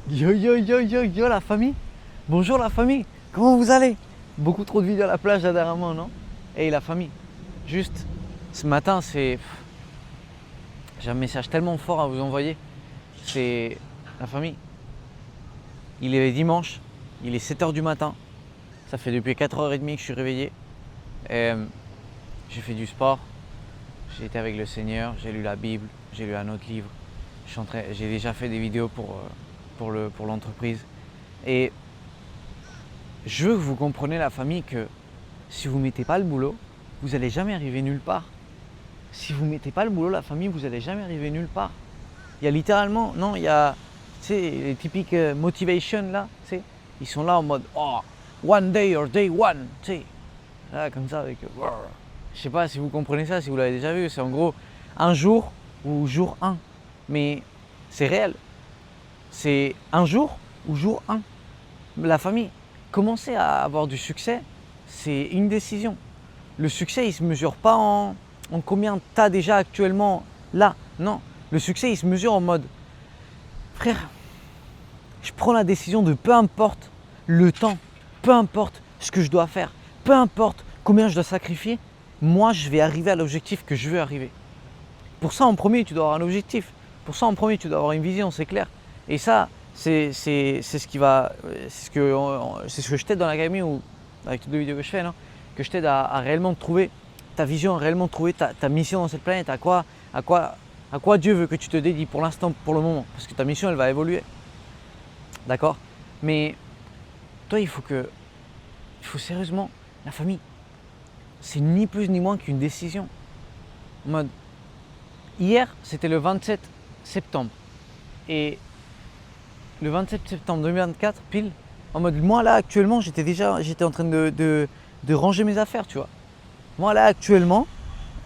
Yo yo yo yo yo la famille. Bonjour la famille. Comment vous allez? Beaucoup trop de vidéos à la plage là dernièrement, non? Hey la famille. Juste ce matin, j'ai un message tellement fort à vous envoyer. C'est la famille. Il est dimanche, il est 7 h du matin. Ça fait depuis 4 h 30 que je suis réveillé. J'ai fait du sport. J'ai été avec le Seigneur, j'ai lu la Bible, j'ai lu un autre livre. J'ai déjà fait des vidéos pour l'entreprise. Et je veux que vous compreniez la famille que si vous ne mettez pas le boulot, vous n'allez jamais arriver nulle part. Si vous ne mettez pas le boulot, la famille, vous n'allez jamais arriver nulle part. Il y a littéralement, non, il y a, tu sais, les typiques motivation là, tu sais, ils sont là en mode, oh, one day or day one, tu sais, là comme ça avec, je sais pas si vous comprenez ça, si vous l'avez déjà vu, c'est en gros un jour ou jour 1, mais c'est réel, c'est un jour ou jour 1. La famille, commencer à avoir du succès, c'est une décision. Le succès, il ne se mesure pas en combien tu as déjà actuellement là. Non, le succès, il se mesure en mode, frère, je prends la décision de peu importe le temps, peu importe ce que je dois faire, peu importe combien je dois sacrifier, moi, je vais arriver à l'objectif que je veux arriver. Pour ça, en premier, tu dois avoir un objectif. Pour ça, en premier, tu dois avoir une vision, c'est clair. Et ça, c'est ce que je t'aide dans l'académie ou avec toutes les vidéos que je fais, non, que je t'aide à réellement trouver ta vision, à réellement trouver ta mission dans cette planète, à quoi Dieu veut que tu te dédies pour l'instant, pour le moment. Parce que ta mission, elle va évoluer. D'accord? Mais toi, il faut sérieusement, la famille, c'est ni plus ni moins qu'une décision. En mode, hier, c'était le 27 septembre. Et le 27 septembre 2024, pile, en mode, moi là, actuellement, j'étais en train de ranger mes affaires, tu vois. Moi là, actuellement,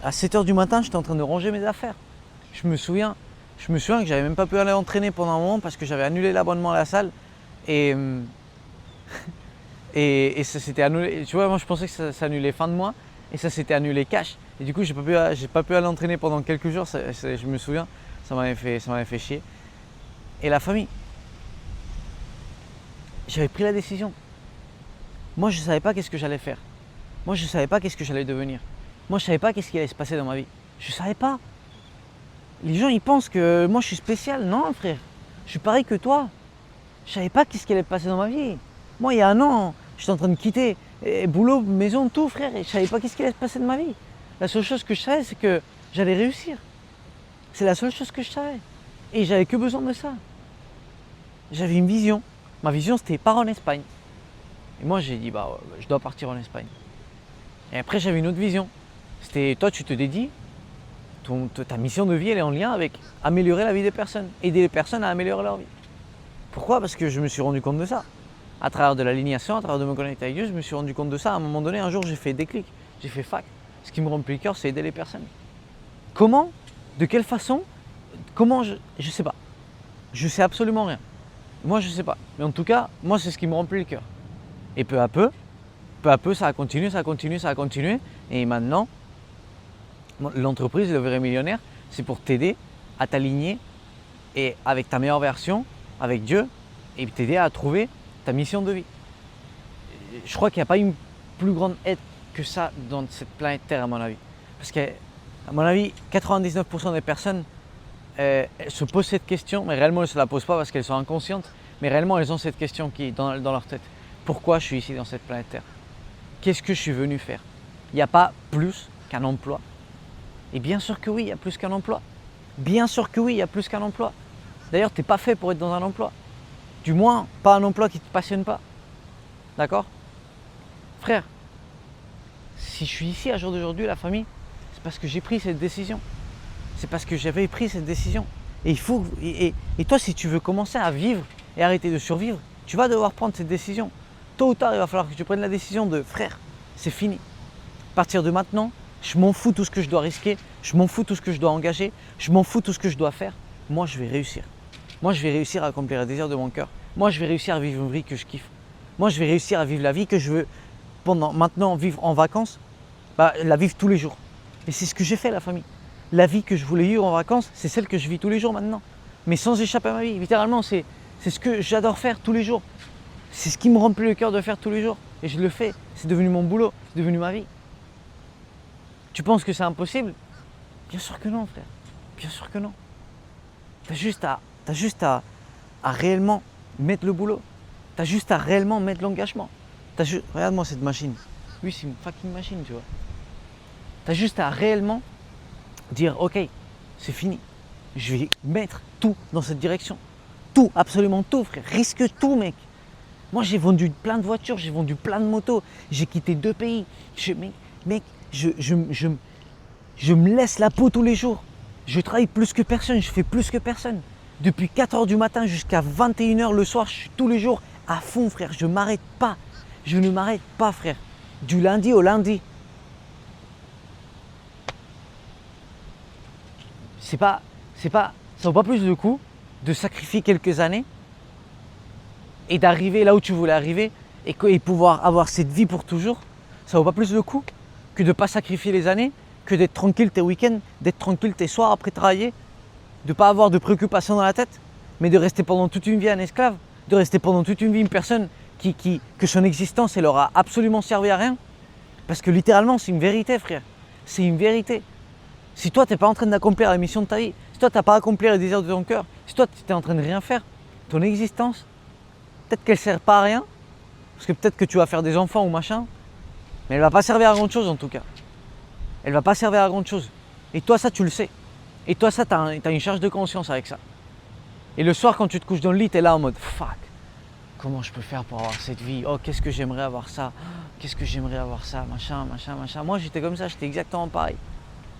à 7 h du matin, j'étais en train de ranger mes affaires. Je me souviens que j'avais même pas pu aller entraîner pendant un moment parce que j'avais annulé l'abonnement à la salle. Et ça s'était annulé. Tu vois, moi je pensais que ça s'annulait fin de mois et ça s'était annulé cash. Et du coup, j'ai pas pu aller entraîner pendant quelques jours. Je me souviens, ça m'avait fait chier. Et la famille, j'avais pris la décision. Moi, je ne savais pas qu'est-ce que j'allais faire. Moi, je ne savais pas qu'est-ce que j'allais devenir. Moi, je ne savais pas qu'est-ce qui allait se passer dans ma vie. Je ne savais pas. Les gens, ils pensent que moi, je suis spécial. Non, frère. Je suis pareil que toi. Je ne savais pas qu'est-ce qui allait se passer dans ma vie. Moi, il y a un an, j'étais en train de quitter boulot, maison, tout, frère. Et je ne savais pas qu'est-ce qui allait se passer de ma vie. La seule chose que je savais, c'est que j'allais réussir. C'est la seule chose que je savais. Et j'avais que besoin de ça. J'avais une vision. Ma vision, c'était part en Espagne. Et moi, j'ai dit, je dois partir en Espagne. Et après, j'avais une autre vision. C'était, toi, tu te dédies, ta mission de vie, elle est en lien avec améliorer la vie des personnes, aider les personnes à améliorer leur vie. Pourquoi? Parce que je me suis rendu compte de ça. À travers de l'alignation, à travers de me connecter avec Dieu, je me suis rendu compte de ça. À un moment donné, un jour, j'ai fait déclic, j'ai fait fac. Ce qui me remplit le cœur, c'est aider les personnes. Comment? De quelle façon? Comment? Je sais pas. Je sais absolument rien. Moi, je sais pas. Mais en tout cas, moi, c'est ce qui me remplit le cœur. Et peu à peu, ça a continué. Et maintenant, l'entreprise, le vrai millionnaire, c'est pour t'aider à t'aligner et avec ta meilleure version, avec Dieu, et t'aider à trouver ta mission de vie. Je crois qu'il n'y a pas une plus grande aide que ça dans cette planète Terre, à mon avis. Parce qu'à mon avis, 99% des personnes elles se posent cette question, mais réellement elles ne se la posent pas parce qu'elles sont inconscientes, mais réellement elles ont cette question qui est dans leur tête. Pourquoi je suis ici dans cette planète Terre? Qu'est-ce que je suis venu faire? Il n'y a pas plus qu'un emploi. Et bien sûr que oui, il y a plus qu'un emploi. Bien sûr que oui, il y a plus qu'un emploi. D'ailleurs, tu n'es pas fait pour être dans un emploi. Du moins, pas un emploi qui ne te passionne pas. D'accord? Frère, si je suis ici à jour d'aujourd'hui, la famille, c'est parce que j'ai pris cette décision. C'est parce que j'avais pris cette décision. Et toi, si tu veux commencer à vivre et arrêter de survivre, tu vas devoir prendre cette décision. Tôt ou tard, il va falloir que tu prennes la décision de frère, c'est fini. À partir de maintenant, je m'en fous tout ce que je dois risquer, je m'en fous tout ce que je dois engager, je m'en fous tout ce que je dois faire. Moi, je vais réussir. Moi, je vais réussir à accomplir le désir de mon cœur. Moi, je vais réussir à vivre une vie que je kiffe. Moi, je vais réussir à vivre la vie que je veux maintenant vivre en vacances, la vivre tous les jours. Et c'est ce que j'ai fait, la famille. La vie que je voulais vivre en vacances, c'est celle que je vis tous les jours maintenant. Mais sans échapper à ma vie. Littéralement, c'est C'est ce que j'adore faire tous les jours. C'est ce qui me remplit le cœur de faire tous les jours. Et je le fais. C'est devenu mon boulot. C'est devenu ma vie. Tu penses que c'est impossible? Bien sûr que non, frère. Bien sûr que non. T'as juste à réellement mettre le boulot. T'as juste à réellement mettre l'engagement. Regarde-moi cette machine. Oui, c'est une fucking machine, tu vois. T'as juste à réellement dire, ok, c'est fini. Je vais mettre tout dans cette direction. Tout, absolument tout, frère. Risque tout, mec. Moi, j'ai vendu plein de voitures, j'ai vendu plein de motos. J'ai quitté 2 pays. Mec, je me laisse la peau tous les jours. Je travaille plus que personne, je fais plus que personne. Depuis 4h du matin jusqu'à 21h le soir, je suis tous les jours à fond, frère. Je ne m'arrête pas. Je ne m'arrête pas, frère. Du lundi au lundi. Ça vaut pas plus de coup de sacrifier quelques années et d'arriver là où tu voulais arriver et pouvoir avoir cette vie pour toujours. Ça vaut pas plus de coup que de ne pas sacrifier les années, que d'être tranquille tes week-ends, d'être tranquille tes soirs après travailler, de ne pas avoir de préoccupations dans la tête, mais de rester pendant toute une vie un esclave, de rester pendant toute une vie une personne que son existence elle aura absolument servi à rien. Parce que littéralement c'est une vérité, frère. C'est une vérité. Si toi tu n'es pas en train d'accomplir la mission de ta vie, si toi tu n'as pas accompli le désir de ton cœur, si toi tu es en train de rien faire, ton existence, peut-être qu'elle ne sert pas à rien, parce que peut-être que tu vas faire des enfants ou machin, mais elle ne va pas servir à grand chose en tout cas. Elle ne va pas servir à grand chose. Et toi ça tu le sais. Et toi ça tu as une charge de conscience avec ça. Et le soir quand tu te couches dans le lit, tu es là en mode fuck, comment je peux faire pour avoir cette vie? Oh qu'est-ce que j'aimerais avoir ça, qu'est-ce que j'aimerais avoir ça, machin. Moi j'étais comme ça, j'étais exactement pareil.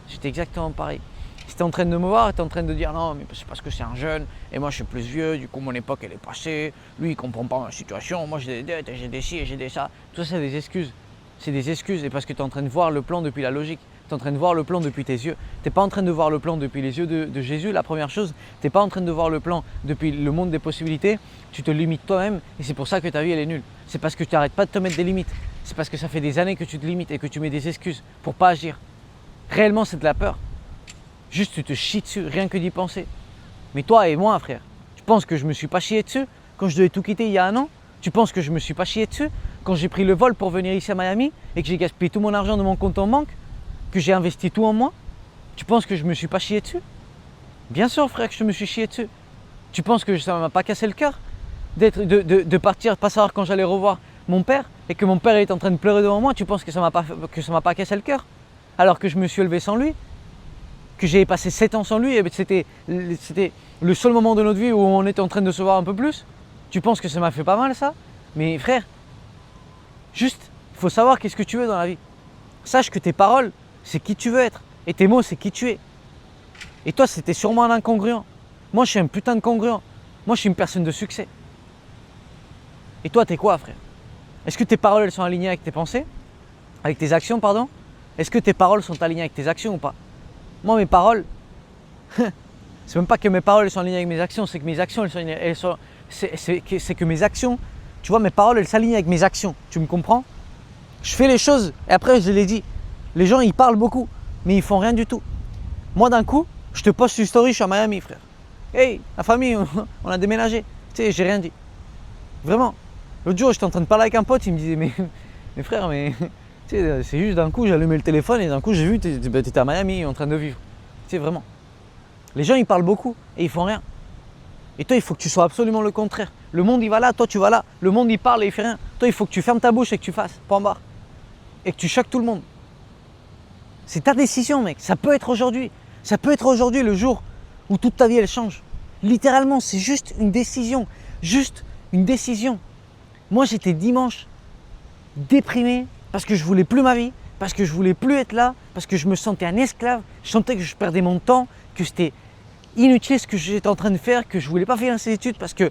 J'étais exactement pareil. Si tu es en train de me voir, tu es en train de dire non, mais c'est parce que c'est un jeune et moi je suis plus vieux, du coup mon époque elle est passée, lui il comprend pas ma situation, moi j'ai des dettes, j'ai des ci et j'ai des ça. Tout ça c'est des excuses. C'est des excuses et parce que tu es en train de voir le plan depuis la logique, tu es en train de voir le plan depuis tes yeux. Tu n'es pas en train de voir le plan depuis les yeux de Jésus, la première chose. Tu n'es pas en train de voir le plan depuis le monde des possibilités, tu te limites toi-même et c'est pour ça que ta vie elle est nulle. C'est parce que tu n'arrêtes pas de te mettre des limites. C'est parce que ça fait des années que tu te limites et que tu mets des excuses pour pas agir. Réellement, c'est de la peur. Juste, tu te chies dessus, rien que d'y penser. Mais toi et moi, frère, tu penses que je me suis pas chié dessus quand je devais tout quitter il y a 1 an? Tu penses que je me suis pas chié dessus quand j'ai pris le vol pour venir ici à Miami et que j'ai gaspillé tout mon argent de mon compte en banque, que j'ai investi tout en moi? Tu penses que je me suis pas chié dessus? Bien sûr, frère, que je me suis chié dessus. Tu penses que ça m'a pas cassé le cœur de partir, pas savoir quand j'allais revoir mon père et que mon père est en train de pleurer devant moi? Tu penses que ça m'a pas cassé le cœur? Alors que je me suis élevé sans lui, que j'ai passé 7 ans sans lui, et c'était le seul moment de notre vie où on était en train de se voir un peu plus. Tu penses que ça m'a fait pas mal ça? Mais frère, juste, il faut savoir qu'est-ce que tu veux dans la vie. Sache que tes paroles, c'est qui tu veux être, et tes mots, c'est qui tu es. Et toi, c'était sûrement un incongruent. Moi, je suis un putain de congruent. Moi, je suis une personne de succès. Et toi, t'es quoi, frère? Est-ce que tes paroles, elles sont alignées avec tes pensées? Avec tes actions, pardon? Est-ce que tes paroles sont alignées avec tes actions ou pas? Moi, mes paroles, c'est même pas que mes paroles sont alignées avec mes actions, c'est que mes actions, c'est que mes actions, tu vois, mes paroles, elles s'alignent avec mes actions. Tu me comprends? Je fais les choses et après, je les dis. Les gens, ils parlent beaucoup, mais ils font rien du tout. Moi, d'un coup, je te poste une story, je suis à Miami, frère. Hey, la famille, on a déménagé. Tu sais, j'ai rien dit. Vraiment. L'autre jour, j'étais en train de parler avec un pote, il me disait, mais frère, mais c'est juste d'un coup, j'ai allumé le téléphone et d'un coup, j'ai vu, t'étais à Miami en train de vivre. Tu sais, vraiment. Les gens, ils parlent beaucoup et ils font rien. Et toi, il faut que tu sois absolument le contraire. Le monde, il va là, toi, tu vas là. Le monde, il parle et il fait rien. Toi, il faut que tu fermes ta bouche et que tu fasses, point barre. Et que tu choques tout le monde. C'est ta décision, mec. Ça peut être aujourd'hui. Ça peut être aujourd'hui le jour où toute ta vie, elle change. Littéralement, c'est juste une décision. Juste une décision. Moi, j'étais dimanche déprimé parce que je voulais plus ma vie, parce que je voulais plus être là, parce que je me sentais un esclave. Je sentais que je perdais mon temps, que c'était inutile ce que j'étais en train de faire, que je voulais pas faire ces études parce que,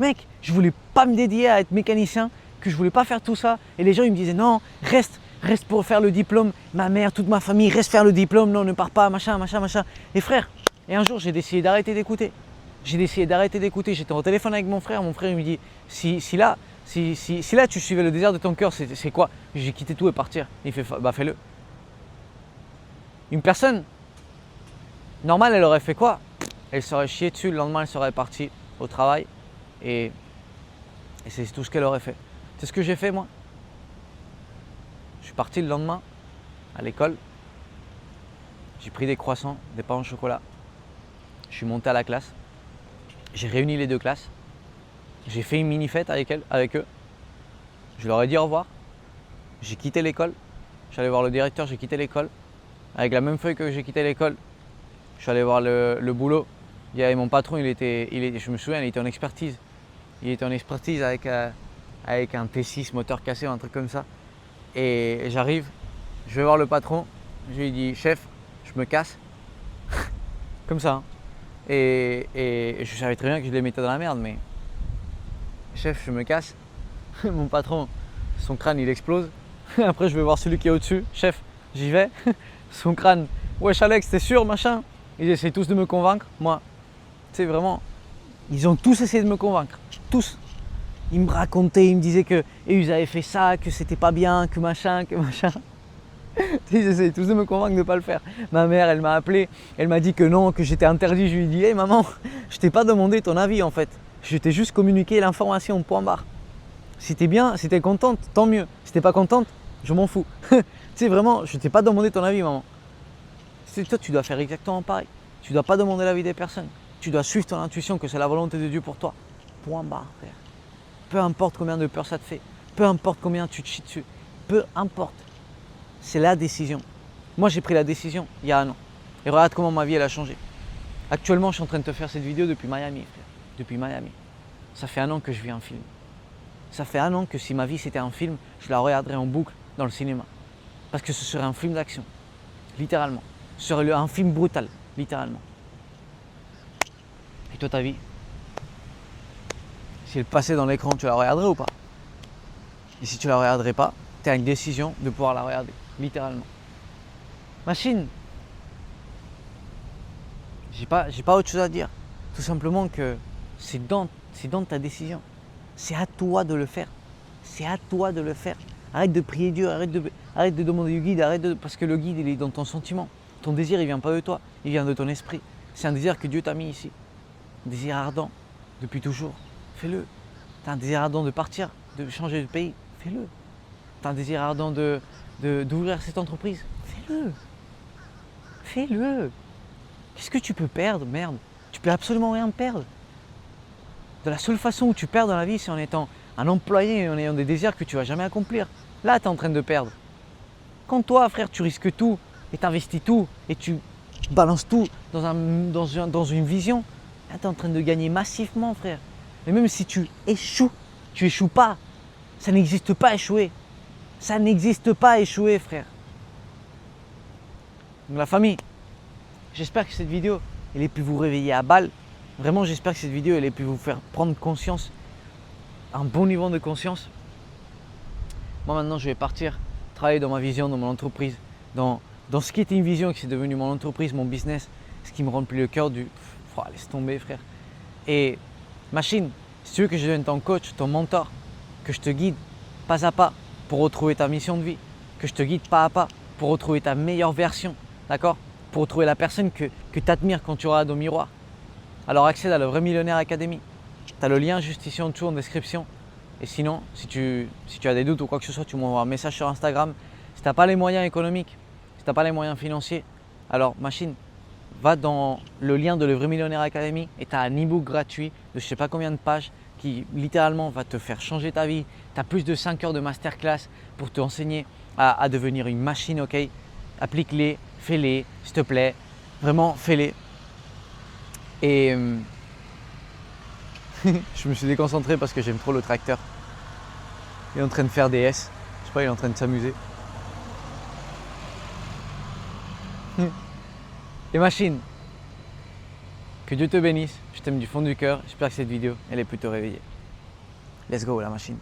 mec, je voulais pas me dédier à être mécanicien, que je voulais pas faire tout ça. Et les gens, ils me disaient non, reste pour faire le diplôme. Ma mère, toute ma famille, reste faire le diplôme. Non, ne pars pas, machin. Et frère, et un jour, j'ai décidé d'arrêter d'écouter. J'étais au téléphone avec mon frère. Mon frère, il me dit, si là, tu suivais le désir de ton cœur, c'est quoi? J'ai quitté tout et partir. Il fait, bah fais-le. Une personne normale, elle aurait fait quoi? Elle serait chiée dessus, le lendemain, elle serait partie au travail. Et c'est tout ce qu'elle aurait fait. C'est ce que j'ai fait moi. Je suis parti le lendemain à l'école. J'ai pris des croissants, des pains au chocolat. Je suis monté à la classe. J'ai réuni les deux classes. J'ai fait une mini-fête avec eux. Je leur ai dit au revoir. J'ai quitté l'école. Je suis allé voir le directeur, j'ai quitté l'école. Avec la même feuille que j'ai quitté l'école, je suis allé voir le boulot. Il y avait mon patron, je me souviens, il était en expertise. Il était en expertise avec un T6 moteur cassé ou un truc comme ça. Et j'arrive, je vais voir le patron. Je lui dis, chef, je me casse. Comme ça. Hein. Et je savais très bien que je les mettais dans la merde, mais chef, je me casse. Mon patron, son crâne, il explose. Après, je vais voir celui qui est au-dessus. Chef, j'y vais. Son crâne, wesh Alex, t'es sûr, machin. Ils essaient tous de me convaincre. Moi, tu sais, vraiment, ils ont tous essayé de me convaincre. Tous. Ils me racontaient, ils me disaient que ils avaient fait ça, que c'était pas bien, que machin, que machin. Ils essayaient tous de me convaincre de ne pas le faire. Ma mère, elle m'a appelé, elle m'a dit que non, que j'étais interdit. Je lui ai dit, hey maman, je t'ai pas demandé ton avis en fait. Je t'ai juste communiqué l'information, point barre. Si t'es bien, si t'es contente, tant mieux. Si t'es pas contente, je m'en fous. Tu sais, vraiment, je t'ai pas demandé ton avis, maman. Toi, tu dois faire exactement pareil. Tu dois pas demander l'avis des personnes. Tu dois suivre ton intuition, que c'est la volonté de Dieu pour toi. Point barre, frère. Peu importe combien de peur ça te fait. Peu importe combien tu te chies dessus. Peu importe. C'est la décision. Moi, j'ai pris la décision il y a un an. Et regarde comment ma vie, elle a changé. Actuellement, je suis en train de te faire cette vidéo depuis Miami, frère. Depuis Miami. Ça fait un an que je vis un film. Ça fait un an que si ma vie c'était un film, je la regarderais en boucle dans le cinéma. Parce que ce serait un film d'action. Littéralement. Ce serait un film brutal. Littéralement. Et toi, ta vie? Si elle passait dans l'écran, tu la regarderais ou pas? Et si tu la regarderais pas, tu as une décision de pouvoir la regarder. Littéralement. Machine. J'ai pas autre chose à dire. Tout simplement que c'est dans ta décision. C'est à toi de le faire. C'est à toi de le faire. Arrête de prier Dieu, arrête de demander du guide, parce que le guide il est dans ton sentiment. Ton désir il vient pas de toi, il vient de ton esprit. C'est un désir que Dieu t'a mis ici. Un désir ardent, depuis toujours. Fais-le. Tu as un désir ardent de partir, de changer de pays. Fais-le. Tu as un désir ardent d'ouvrir cette entreprise. Fais-le. Fais-le. Qu'est-ce que tu peux perdre, merde? Tu peux absolument rien perdre. De la seule façon où tu perds dans la vie, c'est en étant un employé et en ayant des désirs que tu ne vas jamais accomplir. Là, tu es en train de perdre. Quand toi, frère, tu risques tout et tu investis tout et tu balances tout dans une vision, là, tu es en train de gagner massivement, frère. Et même si tu échoues pas. Ça n'existe pas échouer. Ça n'existe pas échouer, frère. Donc la famille, j'espère que cette vidéo, elle ait pu vous réveiller à balle. Vraiment, j'espère que cette vidéo, elle ait pu vous faire prendre conscience, un bon niveau de conscience. Moi, maintenant, je vais partir travailler dans ma vision, dans mon entreprise, dans ce qui était une vision et qui c'est devenu mon entreprise, mon business, ce qui me remplit le cœur du... laisse tomber, frère. Et machine, si tu veux que je devienne ton coach, ton mentor, que je te guide pas à pas pour retrouver ta mission de vie, que je te guide pas à pas pour retrouver ta meilleure version, d'accord? Pour retrouver la personne que tu admires quand tu regardes au miroir. Alors accède à la Vrai Millionnaire Academy. Tu as le lien juste ici en dessous en description. Et sinon, si tu as des doutes ou quoi que ce soit, tu m'envoies un message sur Instagram. Si tu n'as pas les moyens économiques, si tu n'as pas les moyens financiers, alors machine, va dans le lien de la Vrai Millionnaire Academy et tu as un e-book gratuit de je ne sais pas combien de pages qui littéralement va te faire changer ta vie. Tu as plus de 5 heures de masterclass pour t'enseigner à devenir une machine, ok? Applique-les, fais-les, s'il te plaît. Vraiment, fais-les. Et je me suis déconcentré parce que j'aime trop le tracteur. Il est en train de faire des S. Je sais pas, il est en train de s'amuser. Et machine, que Dieu te bénisse. Je t'aime du fond du cœur. J'espère que cette vidéo, elle ait pu te réveiller. Let's go la machine.